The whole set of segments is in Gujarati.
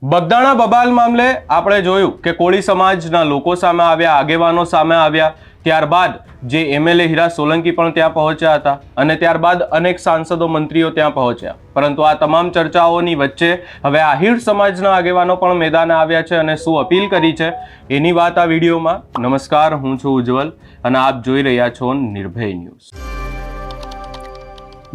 બગદાણા બબાલ મામલે આપણે જોયું કે કોળી સમાજના લોકો સામે આવ્યા, આગેવાનો સામે આવ્યા, ત્યારબાદ જે એમએલએ હીરા સોલંકી પણ ત્યાં પહોંચ્યા હતા અને ત્યારબાદ અનેક સાંસદો, મંત્રીઓ ત્યાં પહોંચ્યા. પરંતુ આ તમામ ચર્ચાઓની વચ્ચે હવે આહિર સમાજના આગેવાનો પણ મેદાને આવ્યા છે અને શું અપીલ કરી છે એની વાત આ વિડીયોમાં. નમસ્કાર, હું છું ઉજ્જવલ અને આપ જોઈ રહ્યા છો નિર્ભય ન્યૂઝ.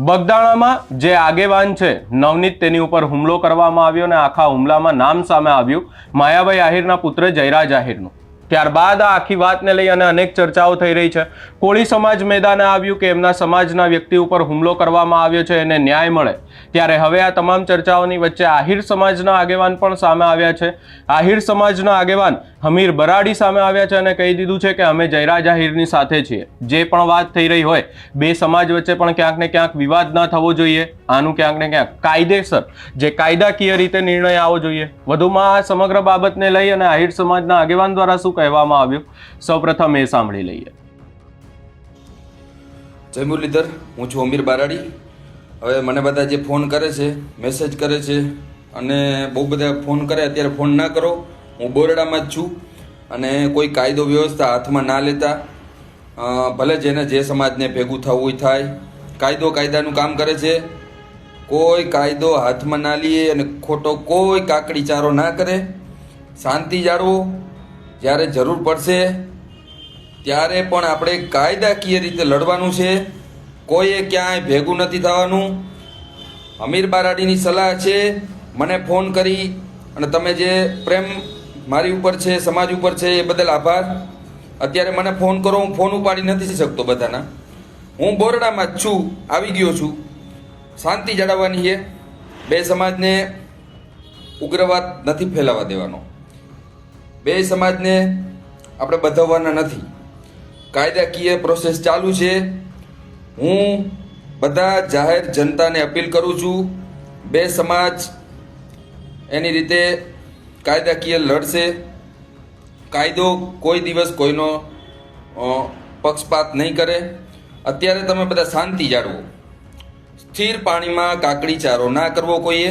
બગદાણામાં જે આગેવાન છે નવનીત, તેની ઉપર હુમલો કરવામાં આવ્યો અને આખા હુમલામાં નામ સામે આવ્યું માયાભાઈ આહિરના પુત્ર જયરાજ આહિરનું. ત્યારબાદ આ આખી વાતને લઈ અને અનેક ચર્ચાઓ થઈ રહી છે. કોળી સમાજ મેદાને આવ્યું કે એમના સમાજના વ્યક્તિ ઉપર હુમલો કરવામાં આવ્યો છે, એને ન્યાય મળે. ત્યારે હવે આ તમામ ચર્ચાઓની વચ્ચે આહિર સમાજના આગેવાન પણ સામે આવ્યા છે. આહિર સમાજના આગેવાન હમીર બરાડી સામે આવ્યા છે અને કહી દીધું છે કે અમે જયરાજ આહિરની સાથે છીએ. જે પણ વાત થઈ રહી હોય, બે સમાજ વચ્ચે પણ ક્યાંક ને ક્યાંક વિવાદ ન થવો જોઈએ. આનું ક્યાંક ને ક્યાંક કાયદેસર, જે કાયદાકીય રીતે નિર્ણય આવવો જોઈએ. વધુમાં આ સમગ્ર બાબતને લઈ અને આહિર સમાજના આગેવાન દ્વારા શું કહેવામાં આવ્યું, સૌપ્રથમ એ સાંભળી લઈએ. જય મુરલીધર, હું છું અમીર બારાડી. હવે મને બધા જે ફોન કરે છે, મેસેજ કરે છે અને બહુ બધા ફોન કરે, અત્યારે ફોન ના કરો. હું બોરડામાં જ છું અને કોઈ કાયદો વ્યવસ્થા હાથમાં ના લેતા. ભલે જેને જે સમાજને ભેગું થવું હોય થાય. કાયદાનું કામ કરે છે. કોઈ કાયદો હાથમાં ના લે અને ખોટો કોઈ કાકડી ચારો ના કરે. શાંતિ જાળવો. જ્યારે જરૂર પડશે ત્યારે પણ આપણે કાયદાકીય રીતે લડવાનું છે. કોઈએ ક્યાંય ભેગું નથી થવાનું. અમીર બારાડીની સલાહ છે. મને ફોન કરી અને તમે જે પ્રેમ મારી ઉપર છે, સમાજ ઉપર છે, એ બદલ આભાર. અત્યારે મને ફોન કરો, હું ફોન ઉપાડી નથી શકતો બધાના. હું બોરડામાં જ છું, આવી ગયો છું. શાંતિ જાળવવાની છે. બે સમાજને ઉગ્રવાદ નથી ફેલાવા દેવાનો. બે સમાજને આપણે બધાવવાના નથી. કાયદાકીય પ્રોસેસ ચાલુ છે. હું બધા જાહેર જનતાને અપીલ કરું છું, બે સમાજ એની રીતે કાયદાકીય લડશે. કાયદો કોઈ દિવસ કોઈનો પક્ષપાત નહીં કરે. અત્યારે તમે બધા શાંતિ જાળવો. સ્થિર પાણીમાં કાકડી ચારો ના કરવો કોઈએ.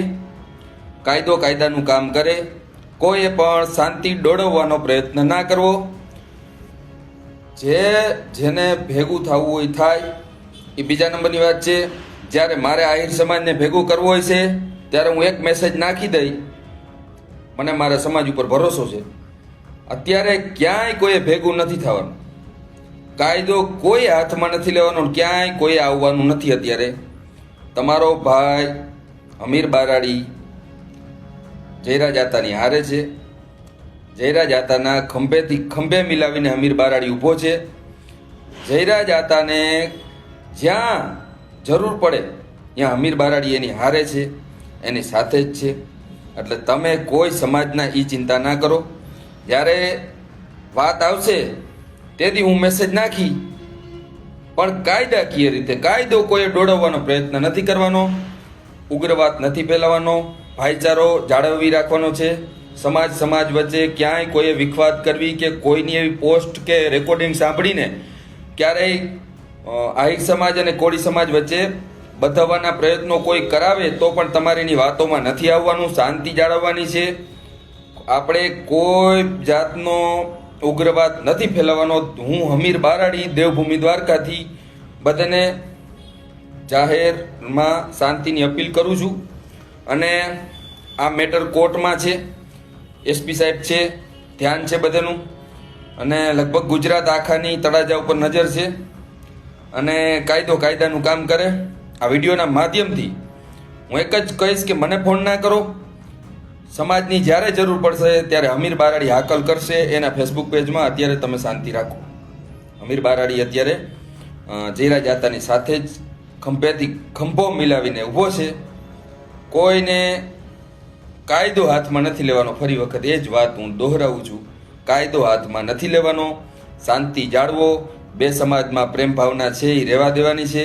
કાયદાનું કામ કરે. કોઈએ પણ શાંતિ દોડવવાનો પ્રયત્ન ના કરવો. જેને ભેગું થવું હોય થાય. એ બીજા નંબરની વાત છે. જ્યારે મારે આહિર સમાજને ભેગું કરવું હોય છે ત્યારે હું એક મેસેજ નાખી દઈ. મને મારા સમાજ ઉપર ભરોસો છે. અત્યારે ક્યાંય કોઈએ ભેગું નથી થવાનું. કાયદો કોઈ હાથમાં નથી લેવાનો, ક્યાંય કોઈ આવવાનું નથી. અત્યારે તમારો ભાઈ અમીર બારાડી જયરાજ આતાની હારે છે. જયરાજ આતાના ખંભેથી ખંભે મિલાવીને અમીર બારાડી ઊભો છે. જયરાજ આતાને જ્યાં જરૂર પડે ત્યાં અમીર બારાડી એની હારે છે, એની સાથે જ છે. એટલે તમે કોઈ સમાજના એ ચિંતા ના કરો. જ્યારે વાત આવશે તેથી હું મેસેજ નાખી, પણ કાયદાકીય રીતે. કાયદો કોઈએ દોડવવાનો પ્રયત્ન નથી કરવાનો. ઉગ્રવાદ નથી ફેલાવવાનો. ભાઈચારો જાળવી રાખવાનો છે. સમાજ વચ્ચે ક્યાંય કોઈએ વિખવાદ કરવી કે કોઈની એવી પોસ્ટ કે રેકોર્ડિંગ સાંભળીને ક્યારેય આહિર સમાજ અને કોળી સમાજ વચ્ચે બધાવવાના પ્રયત્નો કોઈ કરાવે તો પણ તમારીની વાતોમાં નથી આવવાનું. શાંતિ જાળવવાની છે. આપણે કોઈ જાતનો ઉગ્રવાદ નથી ફેલાવવાનો. હું હમીર બારાડી દેવભૂમિ દ્વારકાથી બધાને જાહેરમાં શાંતિની અપીલ કરું છું. અને આ મેટર કોર્ટમાં છે. એસપી સાહેબ છે, ધ્યાન છે બધાનું. અને લગભગ ગુજરાત આખાની તળાજા ઉપર નજર છે. અને કાયદાનું કામ કરે. આ વિડીયોના માધ્યમથી હું એક જ કહીશ કે મને ફોન ના કરો. સમાજની જ્યારે જરૂર પડશે ત્યારે અમીર બારાડી હાકલ કરશે એના ફેસબુક પેજમાં. અત્યારે તમે શાંતિ રાખો. અમીર બારાડી અત્યારે જયરાજ આતાની સાથે જ ખંભેથી ખંભો મિલાવીને ઊભો છે. કોઈને કાયદો હાથમાં નથી લેવાનો. ફરી વખત એ જ વાત હું દોહરાવું છું. કાયદો હાથમાં નથી લેવાનો. શાંતિ જાળવો. બે સમાજમાં પ્રેમ ભાવના છે એ રહેવા દેવાની છે.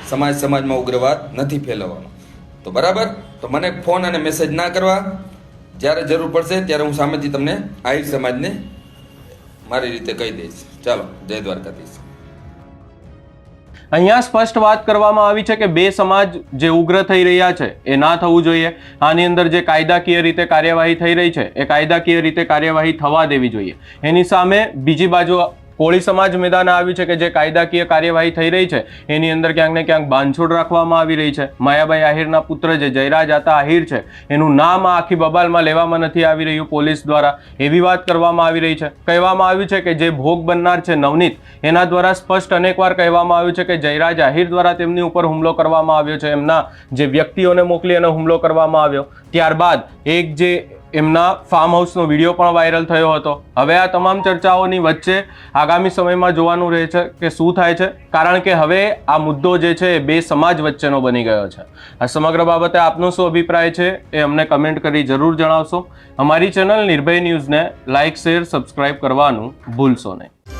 સમાજમાં ઉગ્રવાદ નથી ફેલાવવાનો. તો બરાબર, તો મને ફોન અને મેસેજ ના કરવા. જ્યારે જરૂર પડશે ત્યારે હું સામેથી તમને આહિર સમાજને મારી રીતે કહી દઈશ. ચાલો, જય દ્વારકાધીશ. અહીંયા સ્પષ્ટ વાત કરવામાં આવી છે કે બે સમાજ જે ઉગ્ર થઈ રહ્યા છે એ ના થવું જોઈએ. આની અંદર જે કાયદાકીય રીતે કાર્યવાહી થઈ રહી છે એ કાયદાકીય રીતે કાર્યવાહી થવા દેવી જોઈએ. એની સામે બીજી બાજુ કોળી સમાજ મેદાને આવ્યું છે કે જે કાયદાકીય કાર્યવાહી થઈ રહી છે એની અંદર ક્યાંક ને ક્યાંક બાંધછોડ રાખવામાં આવી રહી છે. માયાભાઈ આહિરના પુત્ર જે જયરાજ આતા આહિર છે એનું નામ આ આખી બબાલમાં લેવામાં નથી આવી રહ્યું પોલીસ દ્વારા, એવી વાત કરવામાં આવી રહી છે. કહેવામાં આવ્યું છે કે જે ભોગ બનનાર છે નવનીત, એના દ્વારા સ્પષ્ટ અનેકવાર કહેવામાં આવ્યું છે કે જયરાજ આહિર દ્વારા તેમની ઉપર હુમલો કરવામાં આવ્યો છે, એમના જે વ્યક્તિઓને મોકલી અને હુમલો કરવામાં આવ્યો. ત્યારબાદ એક જે એમના ફાર્મ હાઉસનો વિડીયો પણ વાયરલ થયો હતો. હવે આ તમામ ચર્ચાઓની વચ્ચે આગામી સમયમાં જોવાનું રહે છે કે શું થાય છે, કારણ કે હવે આ મુદ્દો જે છે એ બે સમાજ વચ્ચેનો બની ગયો છે. આ સમગ્ર બાબતે આપનો શું અભિપ્રાય છે એ અમને કમેન્ટ કરી જરૂર જણાવશો. અમારી ચેનલ નિર્ભય ન્યૂઝને લાઇક, શેર, સબસ્ક્રાઇબ કરવાનું ભૂલશો નહીં.